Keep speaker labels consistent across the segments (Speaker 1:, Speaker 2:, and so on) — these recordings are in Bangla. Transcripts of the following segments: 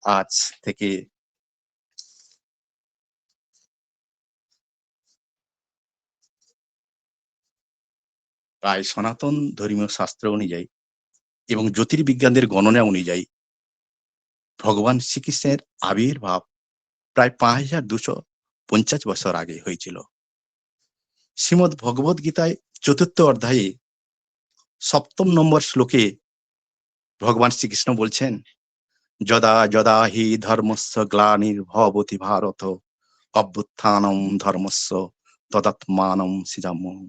Speaker 1: আজ থেকে প্রায় সনাতন ধর্মীয় শাস্ত্র অনুযায়ী এবং জ্যোতির্বিজ্ঞানদের গণনা অনুযায়ী ভগবান শ্রীকৃষ্ণের আবির্ভাব প্রায় 5250 বছর আগে হয়েছিল। শ্রীমদ ভগবত গীতায় 4th অধ্যায়ে 7ম নম্বর শ্লোকে ভগবান শ্রীকৃষ্ণ বলছেন, যদা যদা হি ধর্মস্য গ্লানির্ভবতি ভারত অভ্যুত্থানম ধর্মস্য তদাত্মানম সৃজাম্যহম।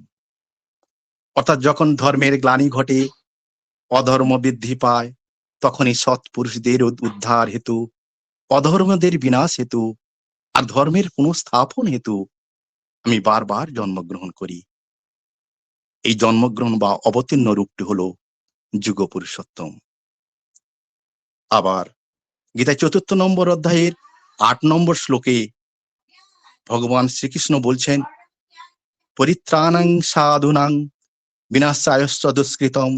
Speaker 1: অর্থাৎ যখন ধর্মের গ্লানি ঘটে, অধর্ম বৃদ্ধি পায়, তখনই সৎপুরুষদের উদ্ধার হেতু, অধর্মদের বিনাশ হেতু আর ধর্মের পুনঃস্থাপন হেতু আমি বারবার জন্মগ্রহণ করি। এই জন্মগ্রহণ বা অবতীর্ণ রূপটি হলো যুগ পুরুষোত্তম। আবার গীতায় 4th নম্বর অধ্যায়ের 8 নম্বর শ্লোকে ভগবান শ্রীকৃষ্ণ বলছেন, পরিত্রাণাং সাধুনাং বিনাশায়শ্চ দুষ্কৃতম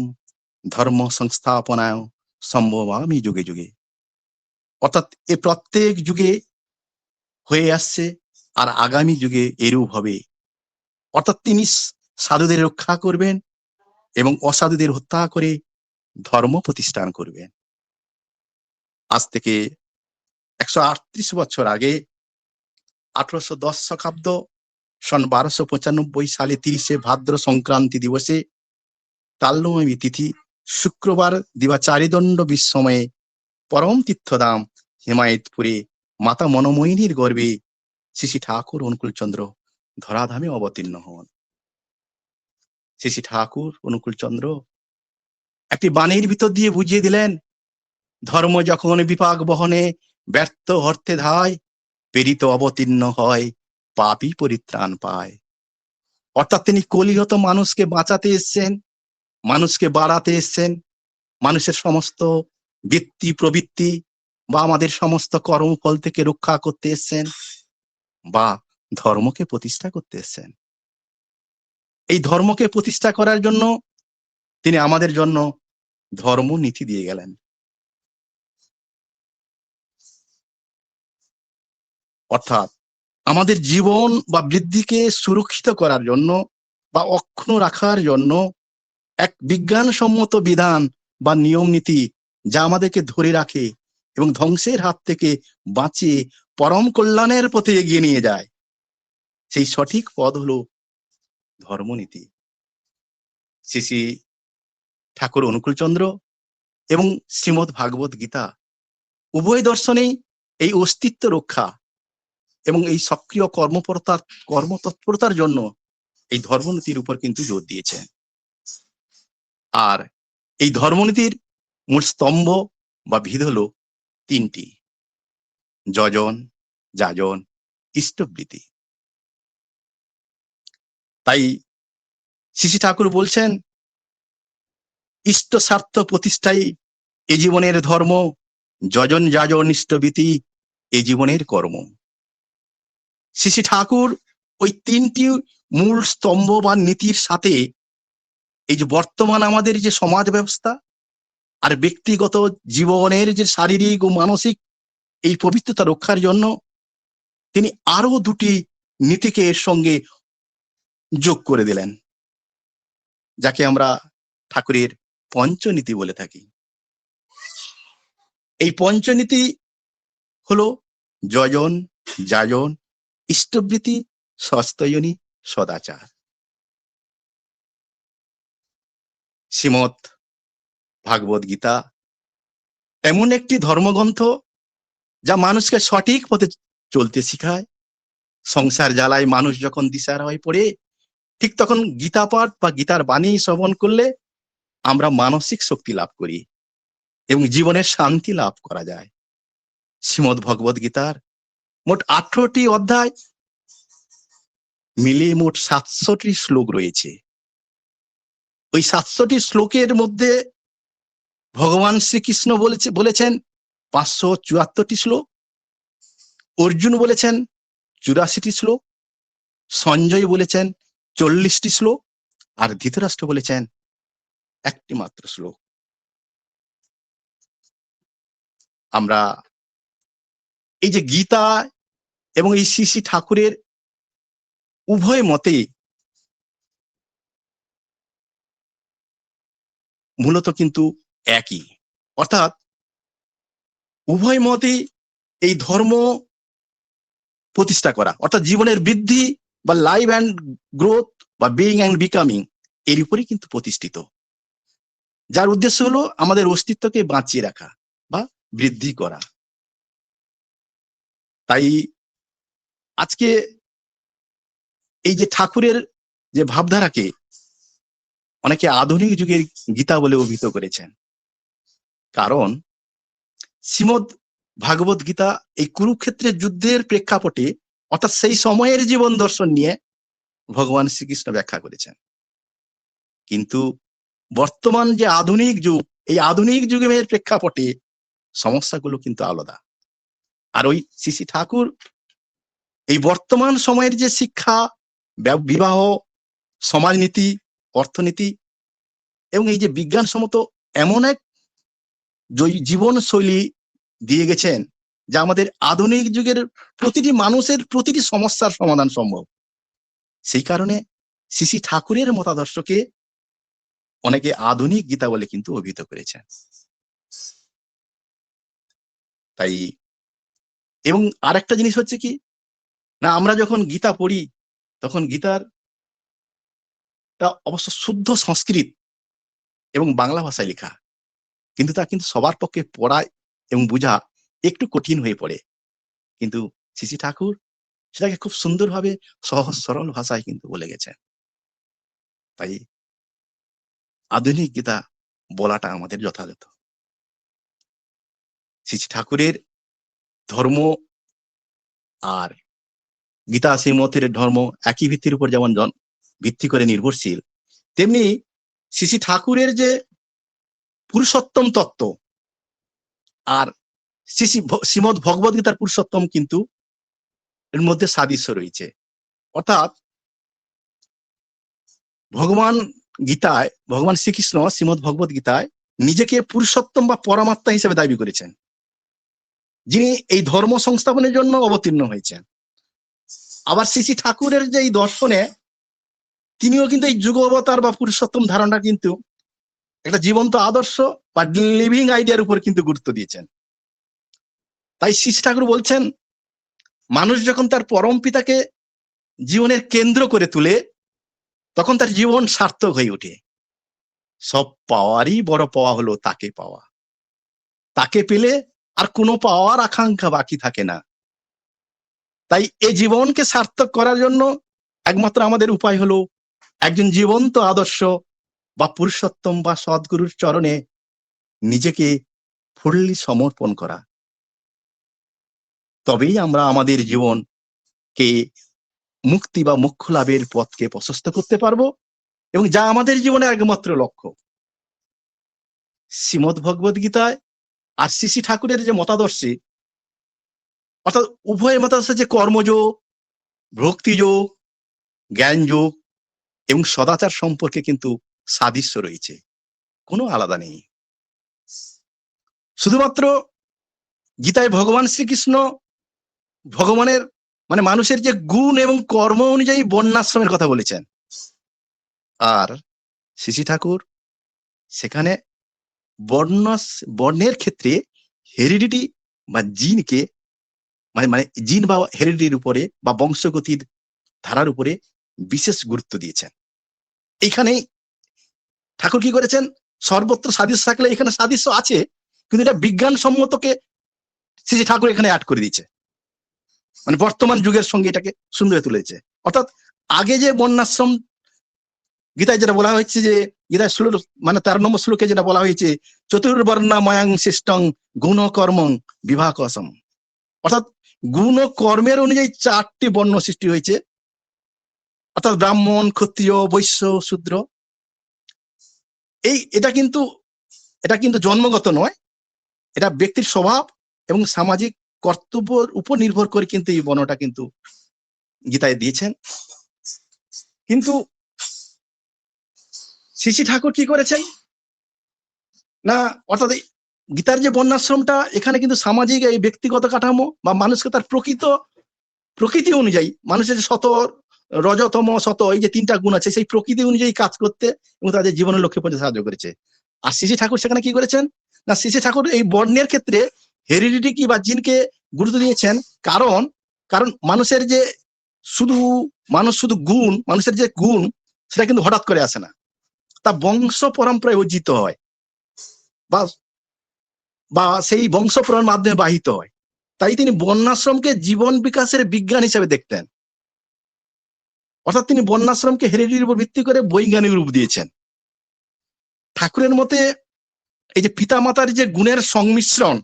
Speaker 1: ধর্ম সংস্থাপনায় সম্ভবামি যুগে যুগে। অর্থাৎ এ প্রত্যেক যুগে হয়ে আসছে আর আগামী যুগে এরূপ হবে। অর্থাৎ তিনি সাধুদের রক্ষা করবেন এবং অসাধুদের হত্যা করে ধর্ম প্রতিষ্ঠান করবেন। আজ থেকে 138 বছর আগে 1810 শকাব্দ সন 1295 সালে 30শে ভাদ্র সংক্রান্তি দিবসে তাল্যমী তিথি শুক্রবার দিবা চারিদণ্ড বিশ্বময়ে পরম তীর্থধাম হিমায়তপুরে মাতা মনোময়িনীর গর্ভে শ্রী ঠাকুর অনুকূলচন্দ্র ধরাধামে অবতীর্ণ হন। শ্রী ঠাকুর অনুকূলচন্দ্র একটি বাণীর ভিতর দিয়ে বুঝিয়ে দিলেন, ধর্ম যখন বিপাক বহনে ব্যর্থ অর্থে ধায়, প্রেরিত অবতীর্ণ হয়, পাপী পরিত্রাণ পায়। অর্থাৎ তিনি কলিহত মানুষকে বাঁচাতে এসছেন, মানুষকে বাড়াতে এসছেন, মানুষের সমস্ত বৃত্তি প্রবৃত্তি বা আমাদের সমস্ত কর্মফল থেকে রক্ষা করতে এসছেন বা ধর্মকে প্রতিষ্ঠা করতে এসছেন। এই ধর্মকে প্রতিষ্ঠা করার জন্য তিনি আমাদের জন্য ধর্ম নীতি দিয়ে গেলেন। অর্থাৎ আমাদের জীবন বা বৃদ্ধিকে সুরক্ষিত করার জন্য বা অক্ষুণ্ণ রাখার জন্য এক বিজ্ঞানসম্মত বিধান বা নিয়ম নীতি যা আমাদেরকে ধরে রাখে এবং ধ্বংসের হাত থেকে বাঁচিয়ে পরম কল্যাণের পথে এগিয়ে নিয়ে যায়, সেই সঠিক পথ হলো ধর্মনীতি। শ্রী ঠাকুর অনুকূলচন্দ্র এবং শ্রীমদ ভাগবত গীতা উভয় দর্শনেই এই অস্তিত্ব রক্ষা এবং এই সক্রিয় কর্মতৎপরতার জন্য এই ধর্মনীতির উপর কিন্তু জোর দিয়েছেন। আর এই ধর্মনীতির মূল স্তম্ভ বা ভিত হলো 3টি: যজন, যাজন, ইষ্টবৃত্তি। তাই শ্রী ঠাকুর বলছেন, ইষ্ট স্বার্থ প্রতিষ্ঠাই এ জীবনের ধর্ম, যজন যাজন ইষ্টবৃত্তি এ জীবনের কর্ম। শ্রী ঠাকুর ওই 3টি মূল স্তম্ভ বা নীতির সাথে এই যে বর্তমান আমাদের যে সমাজ ব্যবস্থা আর ব্যক্তিগত জীবনের যে শারীরিক ও মানসিক এই পবিত্রতা রক্ষার জন্য তিনি আরো 2টি নীতিকে এর সঙ্গে যোগ করে দিলেন, যাকে আমরা ঠাকুরের পঞ্চনীতি বলে থাকি। এই পঞ্চনীতি হলো যজন, যাজন, ইষ্টবৃত্তি, সস্তয়নী, সদাচার। শ্রীমদ ভাগবত গীতা এমন একটি ধর্মগ্রন্থ যা মানুষকে সঠিক পথে চলতে শিখায়। সংসার জ্বালায় মানুষ যখন দিশাহারা হয়ে পড়ে, ঠিক তখন গীতা পাঠ বা গীতার বাণী শ্রবণ করলে আমরা মানসিক শক্তি লাভ করি এবং জীবনের শান্তি লাভ করা যায়। শ্রীমদ ভগবত গীতার মোট 18টি অধ্যায় মিলিয়ে মোট 700টি শ্লোক রয়েছে। ওই 700টি শ্লোকের মধ্যে ভগবান শ্রীকৃষ্ণ বলেছেন 574টি শ্লোক, অর্জুন বলেছেন 84টি শ্লোক, সঞ্জয় বলেছেন 40টি শ্লোক, আর ধৃতরাষ্ট্র বলেছেন 1টি মাত্র শ্লোক। আমরা এই যে গীতা এবং এই শ্রী শ্রী ঠাকুরের উভয় মতে মূলত কিন্তু একই, অর্থাৎ উভয় মতে এই ধর্ম প্রতিষ্ঠা করা, অর্থাৎ জীবনের বৃদ্ধি বা লাইফ অ্যান্ড গ্রোথ বা বিইং অ্যান্ড বিকামিং এর উপরে কিন্তু প্রতিষ্ঠিত, যার উদ্দেশ্য হলো আমাদের অস্তিত্বকে বাঁচিয়ে রাখা বা বৃদ্ধি করা। তাই আজকে এই যে ঠাকুরের যে ভাবধারাকে অনেকে আধুনিক যুগের গীতা বলে অভিহিত করেছেন, কারণ শ্রীমদ ভাগবত গীতা এই কুরুক্ষেত্রের যুদ্ধের প্রেক্ষাপটে অর্থাৎ সেই সময়ের জীবন দর্শন নিয়ে ভগবান শ্রীকৃষ্ণ ব্যাখ্যা করেছেন। কিন্তু বর্তমান যে আধুনিক যুগ, এই আধুনিক যুগের প্রেক্ষাপটে সমস্যাগুলো কিন্তু আলাদা। আর ওই শ্রী শ্রী ঠাকুর এই বর্তমান সময়ের যে শিক্ষা, বিবাহ, সমাজনীতি, অর্থনীতি এবং এই যে বিজ্ঞানসম্মত এমন এক জীবন শৈলী দিয়ে গেছেন যা আমাদের আধুনিক যুগের প্রতিটি মানুষের প্রতিটি সমস্যার সমাধান সম্ভব। সেই কারণে শ্রী শ্রী ঠাকুরের মতাদর্শকে অনেকে আধুনিক গীতা বলে কিন্তু অভিহিত করেছেন। তাই এবং আরেকটা জিনিস হচ্ছে কি না, আমরা যখন গীতা পড়ি তখন গীতার অবশ্য শুদ্ধ সংস্কৃত এবং বাংলা ভাষায় লেখা, কিন্তু তা কিন্তু সবার পক্ষে পড়া এবং বোঝা একটু কঠিন হয়ে পড়ে। কিন্তু শ্রী শ্রী ঠাকুর সেটাকে খুব সুন্দরভাবে সহজ সরল ভাষায় কিন্তু বলে গেছেন। তাই আধুনিক গীতা বলাটা আমাদের যথাযথ। শ্রী শ্রী ঠাকুরের ধর্ম আর গীতা শ্রীমতের ধর্ম একই ভিত্তির উপর যেমন ভিত্তি করে নির্ভরশীল, তেমনি শ্রী শ্রী ঠাকুরের যে পুরুষোত্তম তত্ত্ব আর শ্রীমদ ভগবত গীতার পুরুষোত্তম কিন্তু এর মধ্যে সাদৃশ্য রয়েছে। অর্থাৎ ভগবান গীতায়, ভগবান শ্রীকৃষ্ণ শ্রীমদ ভগবত গীতায় নিজেকে পুরুষোত্তম বা পরমাত্মা হিসেবে দাবি করেছেন, যিনি এই ধর্ম সংস্থাপনের জন্য অবতীর্ণ হয়েছেন। আবার শ্রী শ্রী ঠাকুরের যে এই দর্শনে তিনিও কিন্তু এই যুগ অবতার বা পুরুষোত্তম ধারণা কিন্তু একটা জীবন্ত আদর্শ বা লিভিং আইডিয়ার উপর কিন্তু গুরুত্ব দিয়েছেন। তাই শ্রী শ্রী ঠাকুর বলছেন, মানুষ যখন তার পরম পিতাকে জীবনের কেন্দ্র করে তুলে তখন তার জীবন সার্থক হয়ে ওঠে। সব পাওয়ারই বড় পাওয়া হলো তাকে পাওয়া। তাকে পেলে আর কোনো পাওয়ার আকাঙ্ক্ষা বাকি থাকে না। তাই এই জীবনকে সার্থক করার জন্য একমাত্র আমাদের উপায় হলো একজন জীবন্ত আদর্শ বা পুরুষোত্তম বা সদ্গুরুর চরণে নিজেকে ফুললি সমর্পণ করা। তবেই আমরা আমাদের জীবনকে মুক্তি বা মোক্ষ লাভের পথকে প্রশস্ত করতে পারবো, এবং যা আমাদের জীবনের একমাত্র লক্ষ্য। শ্রীমদ ভগবত গীতায় আর শ্রী শ্রী ঠাকুরের যে মতাদর্শে, অর্থাৎ উভয়ের মতাদর্শে যে কর্মযোগ, ভক্তিযোগ, জ্ঞানযোগ এবং সদাচার সম্পর্কে কিন্তু সাদৃশ্য রয়েছে, কোনো আলাদা নেই। শুধুমাত্র গীতায় ভগবান শ্রীকৃষ্ণ ভগবানের মানে মানুষের যে গুণ এবং কর্ম অনুযায়ী বর্ণাশ্রমের কথা বলেছেন, আর শ্রী শ্রী ঠাকুর সেখানে বর্ণের ক্ষেত্রে হেরিডিটি বা জিনকে মানে জিন বা হেরিডিটির উপরে বা বংশগতির ধারার উপরে বিশেষ গুরুত্ব দিয়েছেন। এইখানে ঠাকুর কি করেছেন, সর্বত্র সাদৃশ্য থাকলে এখানে সাদৃশ্য আছে, কিন্তু এটা বিজ্ঞানসম্মতকে শ্রী ঠাকুর এখানে অ্যাড করে দিয়েছে, মানে বর্তমান যুগের সঙ্গে এটাকে সুন্দর তুলেছে। অর্থাৎ আগে যে বর্ণাশ্রম গীতায় যেটা বলা হয়েছে, যে গীতায় মানে 13 নম্বর শ্লোকে যেটা বলা হয়েছে, চতুর্বর্ণময়ং শিষ্টং গুণ কর্মং বিভাকসম, অর্থাৎ গুণ ও কর্মের অনুযায়ী 4টি বর্ণ সৃষ্টি হয়েছে, অর্থাৎ ব্রাহ্মণ, ক্ষত্রিয়, বৈশ্য, শূদ্র। এটা কিন্তু জন্মগত নয়, এটা ব্যক্তির স্বভাব এবং সামাজিক কর্তব্যের উপর নির্ভর করে কিন্তু এই বর্ণটা কিন্তু গীতায় দিয়েছেন। কিন্তু শ্রী শ্রী ঠাকুর কি করেছেন না, অর্থাৎ গীতার যে বর্ণাশ্রমটা, এখানে কিন্তু সামাজিক এই ব্যক্তিগত কাঠামো বা মানুষকে তার প্রকৃতি অনুযায়ী, মানুষের যে শত রজতম শত এই যে তিনটা গুণ আছে, সেই প্রকৃতি অনুযায়ী কাজ করতে এবং তাদের জীবনের লক্ষ্যে পৌঁছতে সাহায্য করেছে। আর শ্রী ঠাকুর সেখানে কি করেছেন না, শ্রী ঠাকুর এই বর্ণের ক্ষেত্রে হেরিডিটি কি বা জিনকে গুরুত্ব দিয়েছেন। কারণ কারণ মানুষের যে শুধু গুণ, মানুষের যে গুণ সেটা কিন্তু হঠাৎ করে আসে না, তা বংশ পরম্পরায় অর্জিত হয় বা বা সেই বংশ পরম্পরার মাধ্যমে বাহিত হয়। তাই তিনি বর্ণাশ্রমকে জীবন বিকাশের বিজ্ঞান হিসেবে দেখতেন। অর্থাৎ তিনি বর্ণাশ্রমকে হেরিডিটির উপর ভিত্তি করে বৈজ্ঞানিক রূপ দিয়েছেন। ঠাকুরের মতে এই যে পিতামাতার যে গুণের সংমিশ্রণ,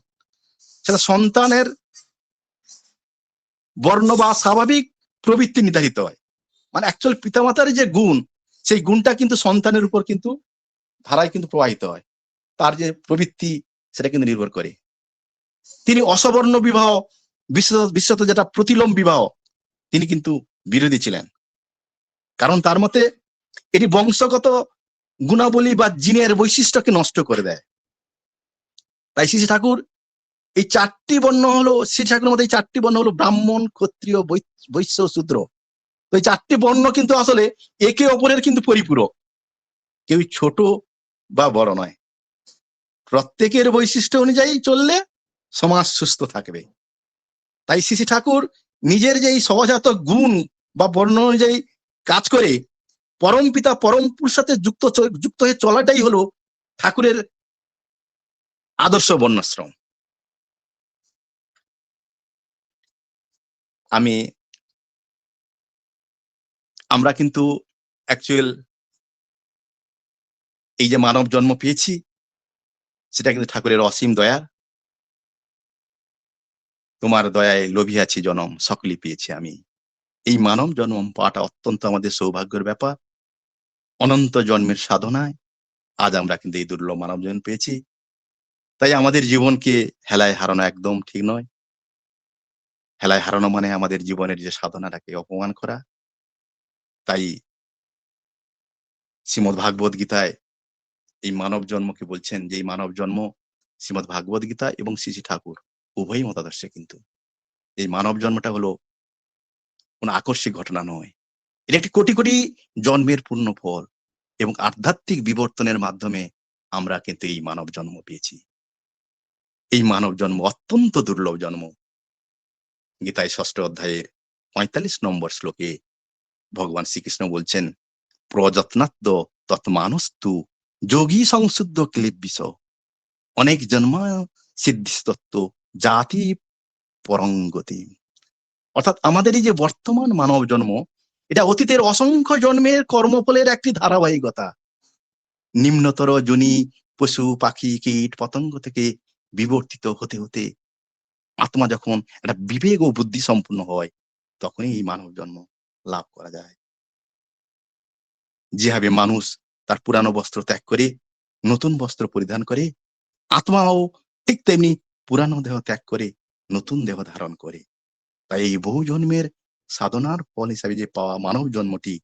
Speaker 1: সেটা সন্তানের বর্ণ বা স্বাভাবিক প্রবৃত্তি নির্ধারিত হয়। মানে অ্যাকচুয়াল পিতামাতার যে গুণ, সেই গুণটা কিন্তু সন্তানের উপর কিন্তু ধারায় কিন্তু প্রবাহিত হয়, তার যে প্রবৃত্তি সেটা কিন্তু নির্ভর করে। তিনি অসবর্ণ বিবাহ, বিশেষত যেটা প্রতিলোম বিবাহ, তিনি কিন্তু বিরোধী ছিলেন। কারণ তার মতে এটি বংশগত গুণাবলী বা জিনের বৈশিষ্ট্যকে নষ্ট করে দেয়। তাই শ্রী ঠাকুর এই চারটি বর্ণ হলো, শ্রী ঠাকুরের মধ্যে এই চারটি বর্ণ হলো ব্রাহ্মণ, ক্ষত্রিয়, বৈশ্য, শূদ্র। তো এই চারটি বর্ণ কিন্তু আসলে একে অপরের কিন্তু পরিপূরক, কেউ ছোট বা বড় নয়। প্রত্যেকের বৈশিষ্ট্য অনুযায়ী চললে সমাজ সুস্থ থাকবে। তাই শ্রী ঠাকুর নিজের যে এই সহজাত গুণ বা বর্ণ অনুযায়ী কাজ করে পরম পিতা পরম পুরুষের সাথে যুক্ত হয়ে চলাটাই হলো ঠাকুরের আদর্শ বর্ণাশ্রম। আমরা কিন্তু অ্যাকচুয়াল এই যে মানব জন্ম পেয়েছি, সেটা কিন্তু ঠাকুরের অসীম দয়া। তোমার দয়ায় লোভিয়াছি জনম, সকলই পেয়েছি আমি। এই মানব জন্ম পাওয়াটা অত্যন্ত আমাদের সৌভাগ্যের ব্যাপার। অনন্ত জন্মের সাধনায় আজ আমরা কিন্তু এই দুর্লভ মানব জন্ম পেয়েছি। তাই আমাদের জীবনকে হেলায় হারানো একদম ঠিক নয়। হেলায় হারানো মানে আমাদের জীবনের যে সাধনাটাকে অপমান করা। তাই শ্রীমদ্ ভাগবত গীতায় এই মানব জন্মকে বলছেন যে এই মানব জন্ম, শ্রীমদ্ ভাগবত গীতা এবং শ্রী শ্রী ঠাকুর উভয়ই মতাদর্শে কিন্তু এই মানব জন্মটা হলো কোনো আকস্মিক ঘটনা নয়। এটা একটি কোটি কোটি জন্মের পূর্ণ ফল এবং আধ্যাত্মিক বিবর্তনের মাধ্যমে আমরা কিন্তু এই মানব জন্ম পেয়েছি। এই মানব জন্ম অত্যন্ত দুর্লভ জন্ম। গীতায় ৬ষ্ঠ অধ্যায়ের ৪৫ নম্বর শ্লোকে ভগবান শ্রীকৃষ্ণ বলছেন, প্রযত্নাত্ম তৎমানস্তু যোগী সংশুদ্ধ ক্লিবিস অনেক জন্ম সিদ্ধিস্তত্ত্ব জাতি পরঙ্গতি। অর্থাৎ আমাদের এই যে বর্তমান মানব জন্ম, এটা অতীতের অসংখ্য জন্মের কর্মফলের একটি ধারাবাহিকতা। নিম্নতর যোনি পশু পাখি কীট পতঙ্গ থেকে বিবর্তিত হতে হতে আত্মা যখন একটা বিবেক ও বুদ্ধি সম্পূর্ণ হয়, তখনই এই মানব জন্ম লাভ করা যায়। যেভাবে মানুষ তার পুরানো বস্ত্র ত্যাগ করে নতুন বস্ত্র পরিধান করে, আত্মাও ঠিক তেমনি পুরানো দেহ ত্যাগ করে নতুন দেহ ধারণ করে। তাই এই বহু জন্মের সাধনার ফল হিসাবে যে পাওয়া মানব জন্মটি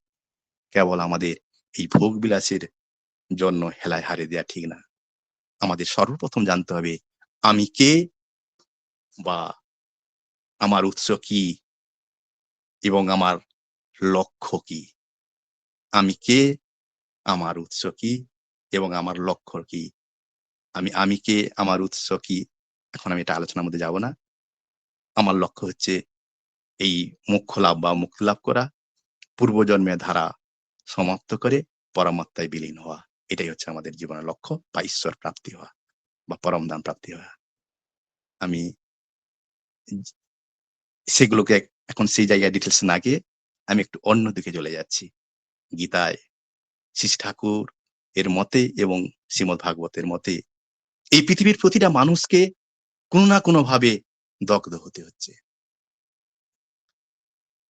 Speaker 1: কেবল আমাদের এই ভোগ বিলাসের জন্য হেলায় হারিয়ে দেওয়া ঠিক না। আমাদের সর্বপ্রথম জানতে হবে আমি কে বা আমার উৎস কি এবং আমার লক্ষ্য কি। আমি কে, আমার উৎস কি এবং আমার লক্ষ্য কি। আমি কে, আমার উৎস কি, এখন আমি এটা আলোচনার মধ্যে যাব না। আমার লক্ষ্য হচ্ছে এই মোক্ষ লাভ বা মুক্তি লাভ করা, পূর্বজন্মের ধারা সমাপ্ত করে পরমাত্মায় বিলীন হওয়া। এটাই হচ্ছে আমাদের জীবনের লক্ষ্য বা ঈশ্বর প্রাপ্তি হওয়া বা পরমধাম প্রাপ্তি হওয়া। আমি সেগুলোকে এখন সেই জায়গায় ডিটেলস না গিয়ে আমি একটু অন্য দিকে চলে যাচ্ছি। গীতায় শ্রী ঠাকুর এর মতে এবং শ্রীমদ্ ভাগবতের মতে এই পৃথিবীর প্রতিটা মানুষকে কোনো না কোনো ভাবে দগ্ধ হতে হচ্ছে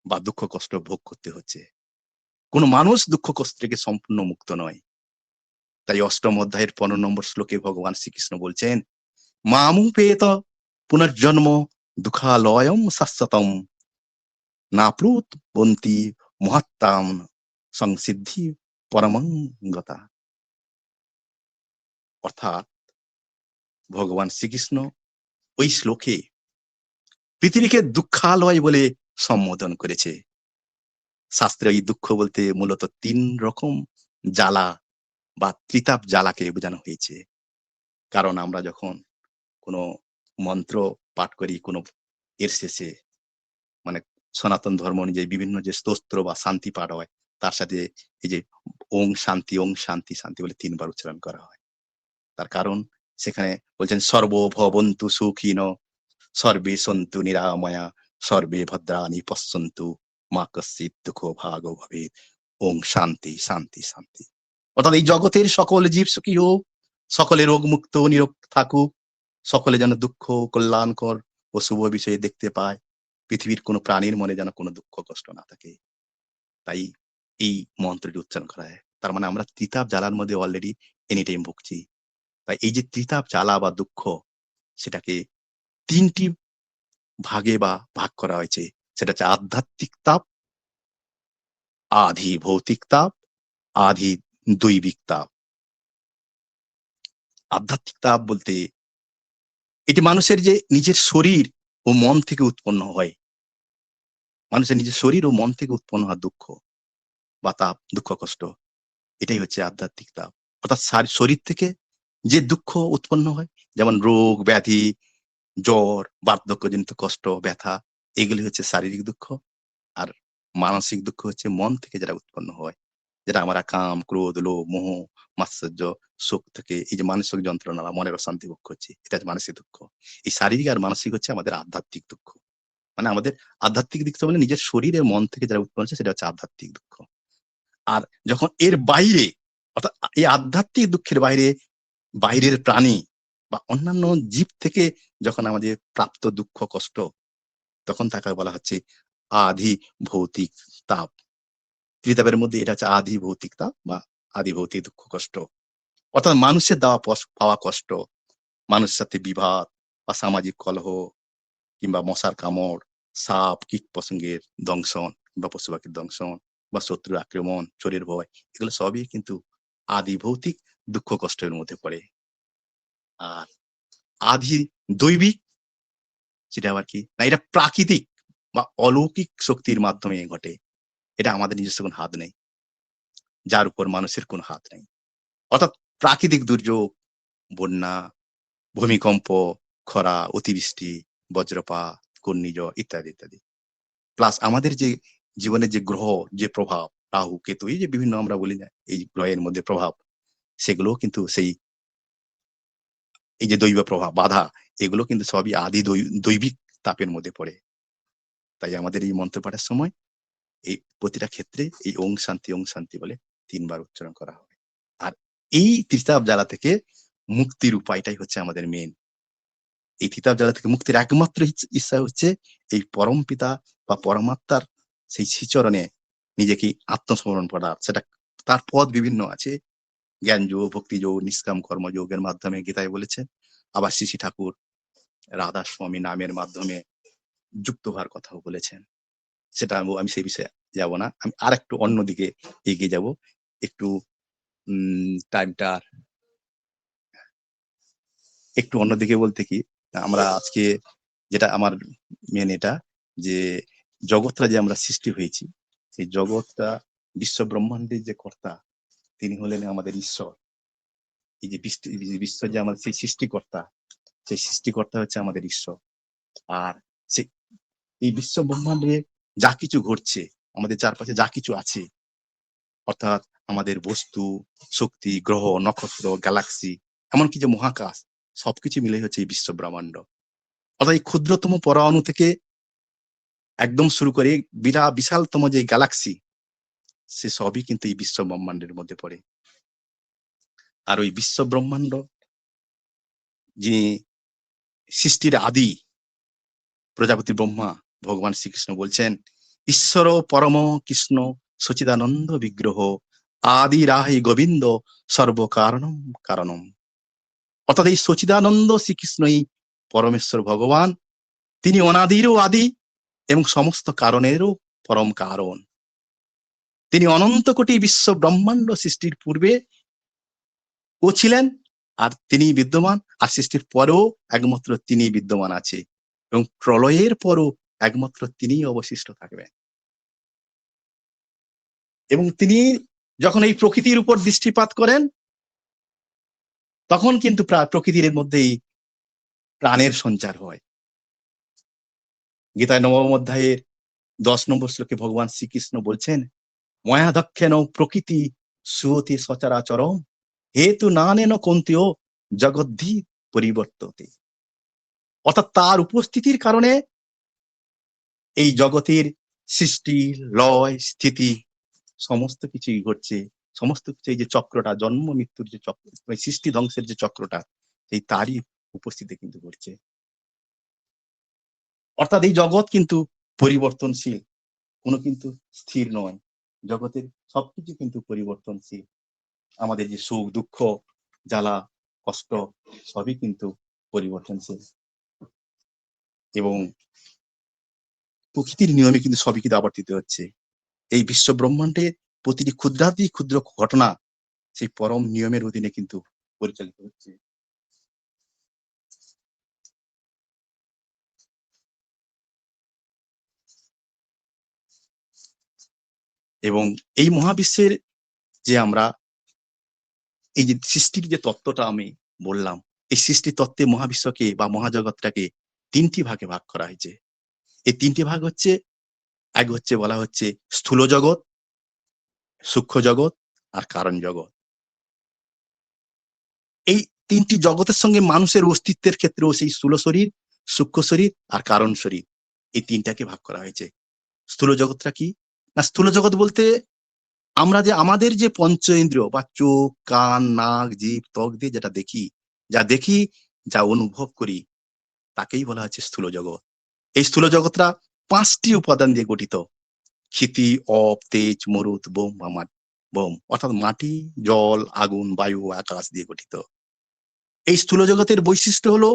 Speaker 1: বা দুঃখ কষ্ট ভোগ করতে হচ্ছে। কোনো মানুষ দুঃখ কষ্ট থেকে সম্পূর্ণ মুক্ত নয়। তাই ৮ম অধ্যায়ের ১৫ নম্বর শ্লোকে ভগবান শ্রীকৃষ্ণ বলছেন, মামুপেত পুনর্জন্ম দুঃখালয়ম শাশ্বতম নাপ্লুত বন্তি মহাত্মাম সংসিদ্ধি পরমঙ্গতা। অর্থাৎ ভগবান শ্রীকৃষ্ণ ওই শ্লোকে পৃথিবীকে দুঃখালয় বলে সম্বোধন করেছে। শাস্ত্রে এই দুঃখ বলতে মূলত 3 রকম জ্বালা বা ত্রিতাপ জ্বালাকে বোঝানো হয়েছে। কারণ আমরা যখন কোনো মন্ত্র পাঠ করি, কোনো এর শেষে, মানে সনাতন ধর্ম অনুযায়ী বিভিন্ন যে স্তোত্র বা শান্তি পাঠ হয়, তার সাথে এই যে ওং শান্তি, ওং শান্তি, শান্তি বলে 3 বার উচ্চারণ করা হয়। তার কারণ সেখানে বলছেন সর্বভবন্তু সুখিন, সর্বে সন্তু নিরাময়া, সর্বে ভদ্রাণি পশ্যন্তু, মা কশ্চিৎ দুঃখ ভাগ ভবেৎ, ওং শান্তি শান্তি শান্তি। অর্থাৎ এই জগতের সকল জীব সুখী হোক, সকলে রোগ মুক্ত নিরোগ থাকুক, সকলে যেন দুঃখ কল্যাণকর ও শুভ বিষয়ে দেখতে পায়, পৃথিবীর কোনো প্রাণীর মনে যেন কোনো দুঃখ কষ্ট না থাকে। তাই এই মন্ত্রটি উচ্চারণ করা হয়। তার মানে আমরা ত্রিতাপ জ্বালার মধ্যে অলরেডি এনি টাইম ভুগছি। তাই এই যে ত্রিতাপ জ্বালা বা দুঃখ, সেটাকে 3টি ভাগে বা ভাগ করা হয়েছে। সেটা হচ্ছে আধ্যাত্মিক তাপ, আধি ভৌতিক তাপ, আধি দৈবিক তাপ। আধ্যাত্মিক তাপ বলতে এটি মানুষের যে নিজের শরীর ও মন থেকে উৎপন্ন হয়, মানুষের নিজের শরীর ও মন থেকে উৎপন্ন হওয়া দুঃখ বা তাপ, দুঃখ কষ্ট, এটাই হচ্ছে আধ্যাত্মিক তাপ। অর্থাৎ শরীর থেকে যে দুঃখ উৎপন্ন হয়, যেমন রোগ ব্যাধি, জ্বর, বার্ধক্যজনিত কষ্ট, ব্যথা, এগুলি হচ্ছে শারীরিক দুঃখ। আর মানসিক দুঃখ হচ্ছে মন থেকে যেটা উৎপন্ন হয়, যেটা আমরা কাম, ক্রোধ, লোভ, মোহ, মাৎসর্য, শোক থেকে এই যে মানসিক যন্ত্রণা, মনের অশান্তি ভোগ করছি, এটা হচ্ছে মানসিক দুঃখ। এই শারীরিক আর মানসিক হচ্ছে আমাদের আধ্যাত্মিক দুঃখ। মানে আমাদের আধ্যাত্মিক দিক থেকে বলে নিজের শরীরে মন থেকে যেটা উৎপন্ন হচ্ছে, সেটা হচ্ছে আধ্যাত্মিক দুঃখ। আর যখন এর বাইরে, অর্থাৎ এই আধ্যাত্মিক দুঃখের বাইরে বাইরের প্রাণী বা অন্যান্য জীব থেকে যখন আমাদের প্রাপ্ত দুঃখ কষ্ট, তখন তাকে বলা হচ্ছে আধি ভৌতিক তাপ। ত্রিতাপের মধ্যে এটা হচ্ছে আধি ভৌতিক তাপ বা আধি ভৌতিক দুঃখ কষ্ট। অর্থাৎ মানুষের দেওয়া পাওয়া কষ্ট, মানুষের সাথে বিবাদ বা সামাজিক কলহ, কিংবা মশার কামড়, সাপ কীট পতঙ্গের দংশন বা পশু পাখির দংশন বা শত্রুর আক্রমণ, চোরের ভয়, এগুলো সবই কিন্তু আদি ভৌতিক দুঃখ কষ্টের মধ্যে পড়ে। আর আদি দৈবিক, সেটা আবার কি না, এটা প্রাকৃতিক বা অলৌকিক শক্তির মাধ্যমে ঘটে। এটা আমাদের নিজস্ব কোনো হাত নেই, যার উপর মানুষের কোনো হাত নেই। অর্থাৎ প্রাকৃতিক দুর্যোগ, বন্যা, ভূমিকম্প, খরা, অতিবৃষ্টি, বজ্রপাত, ঘূর্ণিঝড় ইত্যাদি ইত্যাদি। প্লাস আমাদের যে জীবনের যে গ্রহ, যে প্রভাব, রাহু কেতু, এই যে বিভিন্ন আমরা বলি না এই গ্রহের মধ্যে প্রভাব, সেগুলো কিন্তু সেই এই যে দৈব প্রভাব, বাধা, এগুলো কিন্তু সবই আদি দৈবিক তাপের মধ্যে পড়ে। তাই আমাদের এই মন্ত্র পাঠের সময় এই প্রতিটা ক্ষেত্রে এই ওং শান্তি বলে 3 বার উচ্চারণ করা হবে। আর এই ত্রিতাপ জ্বালা থেকে মুক্তির উপায়টাই হচ্ছে আমাদের মেন। এই ত্রিতাপ জ্বালা থেকে মুক্তির একমাত্র ইচ্ছা হচ্ছে এই পরম পিতা বা পরমাত্মার সেই শ্রীচরণে নিজেকে আত্মসমর্পণ করা। সেটা তার পদ বিভিন্ন আছে, জ্ঞান যোগ, ভক্তি যোগ, নিষ্কাম কর্মযোগের মাধ্যমে গীতায় বলেছেন। আবার শ্রী শ্রী ঠাকুর রাধা স্বামী নামের মাধ্যমে যুক্ত হওয়ার কথাও বলেছেন। সেটা আমি সেই বিষয়ে যাব না, আমি আর একটু অন্যদিকে এগিয়ে যাব। একটু টাইমটা একটু অন্যদিকে বলতে কি, আমরা আজকে যেটা আমার মেন এটা, যে জগৎটা যে আমরা সৃষ্টি হয়েছি, সেই জগৎটা বিশ্ব ব্রহ্মাণ্ডের যে কর্তা, তিনি হলেন আমাদের ঈশ্বর। এই যে বিশ্ব যে আমাদের সেই সৃষ্টিকর্তা, সেই সৃষ্টিকর্তা হচ্ছে আমাদের ঈশ্বর। আর সে এই বিশ্ব ব্রহ্মাণ্ডে যা কিছু ঘটছে, আমাদের চারপাশে যা কিছু আছে, অর্থাৎ আমাদের বস্তু, শক্তি, গ্রহ, নক্ষত্র, গ্যালাক্সি, এমনকি যে মহাকাশ, সবকিছু মিলে হচ্ছে এই বিশ্ব ব্রহ্মাণ্ড। অর্থাৎ এই ক্ষুদ্রতম পরমাণু থেকে একদম শুরু করে বিশালতম যে গ্যালাক্সি, সে সবই কিন্তু এই বিশ্ব ব্রহ্মাণ্ডের মধ্যে পড়ে। আর ওই বিশ্ব ব্রহ্মাণ্ড যিনি সৃষ্টির আদি প্রজাপতি ব্রহ্মা, ভগবান শ্রীকৃষ্ণ বলছেন, ঈশ্বর পরম কৃষ্ণ সচিদানন্দ বিগ্রহ, আদি রাহি গোবিন্দ সর্বকারণম কারণম। অর্থাৎ এই সচিদানন্দ শ্রীকৃষ্ণই পরমেশ্বর ভগবান, তিনি অনাদিরও আদি এবং সমস্ত কারণেরও পরম কারণ। তিনি অনন্ত কোটি বিশ্ব ব্রহ্মাণ্ড সৃষ্টির পূর্বে ও ছিলেন আর তিনি বিদ্যমান, আর সৃষ্টির পরেও একমাত্র তিনি বিদ্যমান আছে, এবং প্রলয়ের পরও একমাত্র তিনিই অবশিষ্ট থাকবেন। এবং তিনি যখন এই প্রকৃতির উপর দৃষ্টিপাত করেন, তখন কিন্তু প্রকৃতির মধ্যেই প্রাণের সঞ্চার হয়। গীতায় 9ম অধ্যায়ের 10 নম্বর শ্লোকে ভগবান শ্রীকৃষ্ণ বলছেন, ময়াধ্যক্ষেন প্রকৃতি সুয়তি সচরাচরম হেতু নানেন কন্তেও জগদ্ধি পরিবর্ততে। অর্থাৎ তার উপস্থিতির কারণে এই জগতের সৃষ্টি, লয়, স্থিতি সমস্ত কিছুই ঘটছে। সমস্ত কিছু, এই যে চক্রটা, জন্ম মৃত্যুর যে চক্র, সৃষ্টি ধ্বংসের যে চক্রটা, সেই তারই উপস্থিতি কিন্তু ঘটছে। অর্থাৎ এই জগৎ কিন্তু পরিবর্তনশীল, কোনো কিন্তু স্থির নয়। জগতের সবকিছু কিন্তু পরিবর্তনশীল। আমাদের যে সুখ, দুঃখ, জ্বালা, কষ্ট সবই কিন্তু পরিবর্তনশীল, এবং প্রকৃতির নিয়মে কিন্তু সবই কিন্তু আবর্তিত হচ্ছে। এই বিশ্ব ব্রহ্মাণ্ডের প্রতিটি ক্ষুদ্রাতি ক্ষুদ্র ঘটনা সেই পরম নিয়মের অধীনে কিন্তু পরিচালিত হচ্ছে। এবং এই মহাবিশ্বের যে আমরা এই যে সৃষ্টির যে তত্ত্বটা আমি বললাম, এই সৃষ্টি তত্ত্বে মহাবিশ্বকে বা মহাজগৎটাকে 3টি ভাগে ভাগ করা হয়েছে। এই 3টি ভাগ হচ্ছে, এক হচ্ছে বলা হচ্ছে স্থূল জগৎ, সূক্ষ্ম জগৎ আর কারণ জগৎ। এই 3টি জগতের সঙ্গে মানুষের অস্তিত্বের ক্ষেত্রেও সেই স্থূল শরীর, সূক্ষ্ম শরীর আর কারণ শরীর, এই 3টাকে ভাগ করা হয়েছে। স্থূল জগৎটা কি না, স্থূল জগৎ বলতে আমরা যে আমাদের যে পঞ্চ ইন্দ্রিয় বা চোখ, কান, নাক, জিভ, ত্বক দিয়ে যেটা দেখি, যা অনুভব করি, তাকেই বলা হচ্ছে স্থূল জগৎ। এই স্থূল জগৎটা 5টি উপাদান দিয়ে গঠিত: ক্ষিতি, অপ, তেজ, মরুত, বোম, অর্থাৎ মাটি, জল, আগুন, বায়ু, আকাশ দিয়ে গঠিত। এই স্থূল জগতের বৈশিষ্ট্য হলো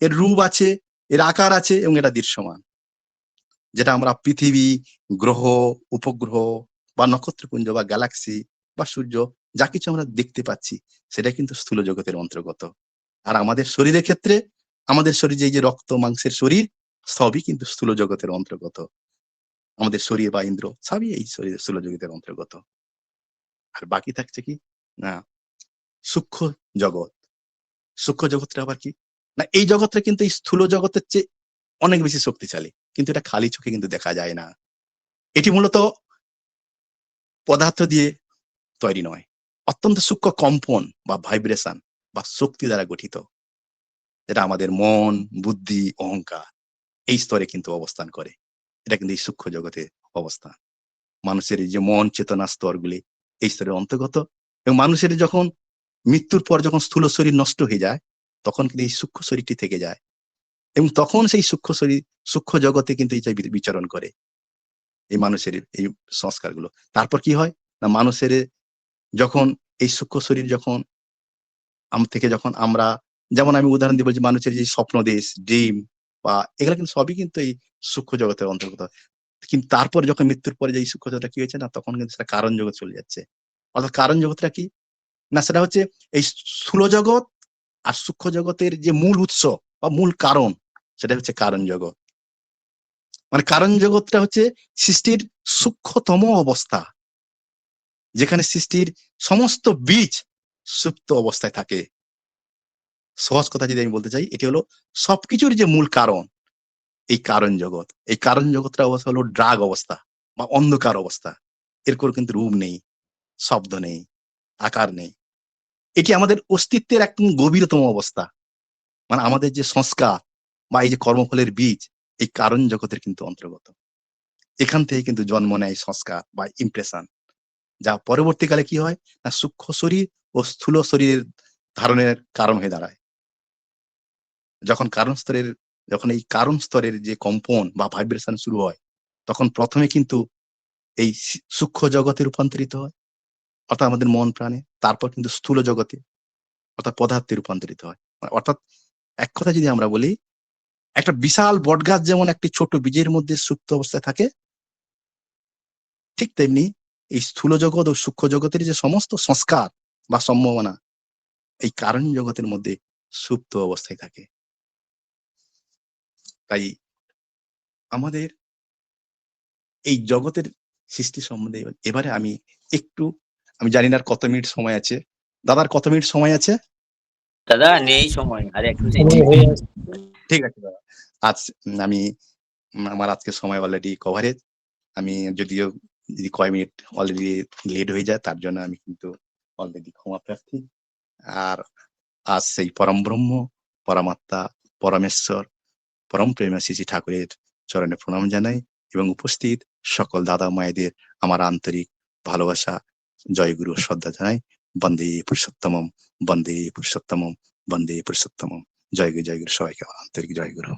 Speaker 1: এর রূপ আছে, এর আকার আছে, এবং এটা দৃশ্যমান। যেটা আমরা পৃথিবী, গ্রহ, উপগ্রহ বা নক্ষত্রপুঞ্জ বা গ্যালাক্সি বা সূর্য, যা কিছু আমরা দেখতে পাচ্ছি, সেটা কিন্তু স্থূল জগতের অন্তর্গত। আর আমাদের শরীরের ক্ষেত্রে, আমাদের শরীরে এই যে রক্ত মাংসের শরীর, সবই কিন্তু স্থূল জগতের অন্তর্গত। আমাদের শরীর বা ইন্দ্র সবই এই স্থূল জগতের অন্তর্গত। আর বাকি থাকছে কি না, সূক্ষ্ম জগৎ। সূক্ষ্ম জগৎটা আবার কি না, এই জগৎটা কিন্তু এই স্থূল জগতের চেয়ে অনেক বেশি শক্তিশালী, কিন্তু এটা খালি চোখে কিন্তু দেখা যায় না। এটি মূলত পদার্থ দিয়ে তৈরি নয়, অত্যন্ত সূক্ষ্ম কম্পন বা ভাইব্রেশন বা শক্তি দ্বারা গঠিত, যেটা আমাদের মন, বুদ্ধি, অহংকার এই স্তরে কিন্তু অবস্থান করে। এটা কিন্তু এই সূক্ষ্ম জগতের অবস্থান। মানুষের এই যে মন, চেতনা স্তরগুলি এই স্তরের অন্তর্গত। এবং মানুষের যখন মৃত্যুর পর যখন স্থূল শরীর নষ্ট হয়ে যায়, তখন কিন্তু এই সূক্ষ্ম শরীরটি থেকে যায়, এবং তখন সেই সূক্ষ্ম শরীর সূক্ষ্ম জগতে কিন্তু এই বিচরণ করে এই মানুষের এই সংস্কারগুলো। তারপর কি হয় না, মানুষের যখন এই সূক্ষ্ম শরীর যখন যখন আমরা, যেমন আমি উদাহরণ দিয়ে বলছি, মানুষের যে স্বপ্ন দেশ, ড্রিম বা এগুলো কিন্তু সবই কিন্তু এই সূক্ষ্ম জগতের অন্তর্গত। কিন্তু তারপর যখন মৃত্যুর পরে যে সূক্ষ্ম জগৎটা কি হয়েছে না, তখন কিন্তু সেটা কারণ জগৎ চলে যাচ্ছে। অর্থাৎ কারণ জগৎটা কি না, সেটা হচ্ছে এই স্থূল জগৎ আর সূক্ষ্ম জগতের যে মূল উৎস বা মূল কারণ, সেটা হচ্ছে কারণ জগৎ। মানে কারণ জগৎটা হচ্ছে সৃষ্টির সূক্ষ্মতম অবস্থা, যেখানে সৃষ্টির সমস্ত বীজ সুপ্ত অবস্থায় থাকে। সহজ কথা যদি আমি বলতে চাই, এটি হলো সবকিছুর যে মূল কারণ, এই কারণ জগৎ। এই কারণ জগৎটা অবস্থা হলো ড্রাগ অবস্থা বা অন্ধকার অবস্থা। এর কোনো কিন্তু রূপ নেই, শব্দ নেই, আকার নেই। এটি আমাদের অস্তিত্বের একদম গভীরতম অবস্থা। মানে আমাদের যে সংস্কার বা এই যে কর্মফলের বীজ, এই কারণ জগতের কিন্তু অন্তর্গত। এখান থেকে কিন্তু জন্ম নেয় সংস্কার বা ইমপ্রেশন, যা পরবর্তীকালে কি হয় না, সূক্ষ্ম শরীর ও স্থূল শরীরের ধারণের কারণ হয়ে দাঁড়ায়। যখন এই কারণ স্তরের যে কম্পন বা ভাইব্রেশন শুরু হয়, তখন প্রথমে কিন্তু এই সূক্ষ্ম জগতে রূপান্তরিত হয়, অর্থাৎ আমাদের মন প্রাণে। তারপর কিন্তু স্থূল জগতে অর্থাৎ পদার্থে রূপান্তরিত হয়। অর্থাৎ এক কথা যদি আমরা বলি, একটা বিশাল বটগাছ যেমন একটি ছোট বীজের মধ্যে সুপ্ত অবস্থায় থাকে, ঠিক তেমনি এই স্থূল জগৎ ও সূক্ষ্ম জগতের যে সমস্ত সংস্কার বা সম্ভাবনা, এই কারণ জগতের মধ্যে সুপ্ত অবস্থায় থাকে। তাই আমাদের এই জগতের সৃষ্টি সম্বন্ধে এবারে আমি একটু, আমি জানি না আর কত মিনিট সময় আছে, দাদার কত মিনিট সময় আছে?
Speaker 2: দাদা নেই সময়, আর একটু
Speaker 1: ঠিক আছে দাদা। আজ আমি আমার আজকে সময় অলরেডি কভারেজ। আমি যদিও যদি কয় মিনিট অলরেডি লেট হয়ে যায় তার জন্য আমি কিন্তু অলরেডি ক্ষমা প্রার্থী। আর আজ সেই পরম ব্রহ্ম, পরমাত্মা, পরমেশ্বর, পরম প্রেমা শ্রী ঠাকুরের চরণে প্রণাম জানাই এবং উপস্থিত সকল দাদা মায়েদের আমার আন্তরিক ভালোবাসা, জয়গুরু শ্রদ্ধা জানাই। বন্দে পুরুষোত্তমম, বন্দে পুরুষোত্তমম, বন্দে পুরুষোত্তমম। জয়গুরু, জয়গুরু, সবাইকে আমার আন্তরিক জয়গুরু।